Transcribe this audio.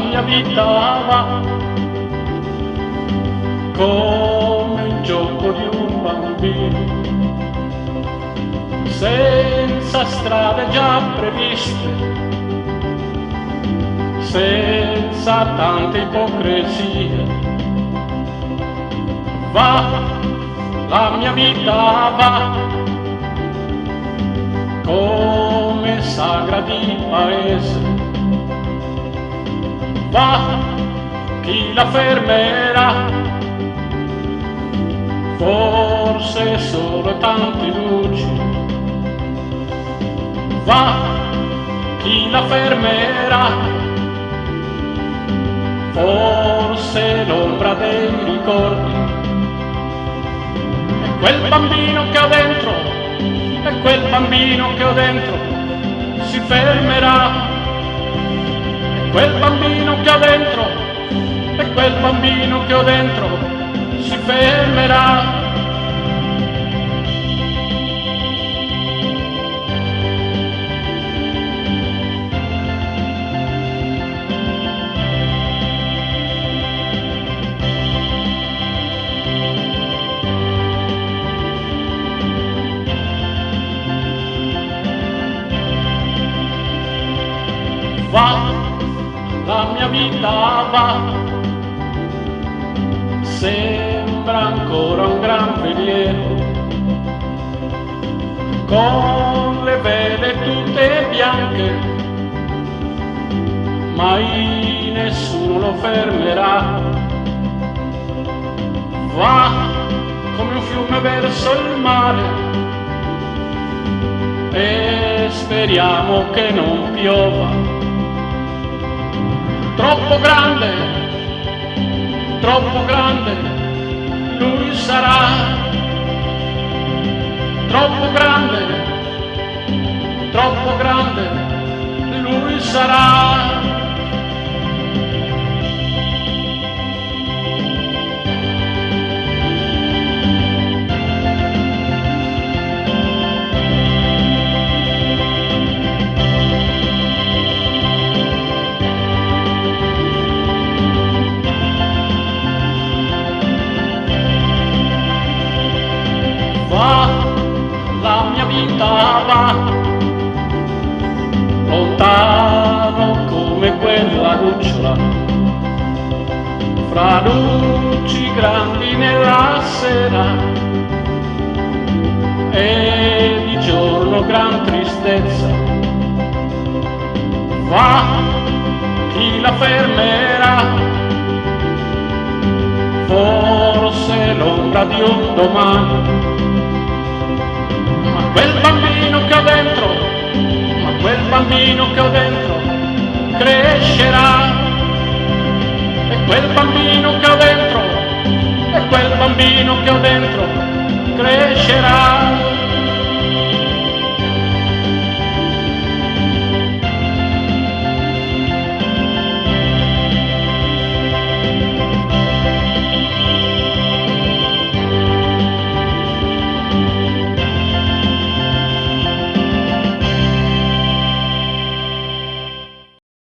mia vita va come il gioco di un bambino, senza strade già previste, senza tante ipocrisie. Va, la mia vita va come sagra di paese. Va, chi la fermerà? Forse solo tanti luci. Va, chi la fermerà? Forse l'ombra dei ricordi. E quel bambino che ho dentro, e quel bambino che ho dentro si fermerà. E quel bambino che ho dentro, e quel bambino che ho dentro si fermerà. Va, la mia vita va, sembra ancora un gran veliero, con le vele tutte bianche, mai nessuno lo fermerà. Va come un fiume verso il mare, e speriamo che non piova. Troppo grande, lui sarà. Troppo grande, lui sarà. Va, la mia vita va, lontano come quella lucciola, fra luci grandi nella sera, e di giorno gran tristezza. Va, chi la fermerà? Forse l'ombra di un domani. Quel bambino che ho dentro, ma quel bambino che ho dentro crescerà. E quel bambino che ho dentro, e quel bambino che ho dentro crescerà.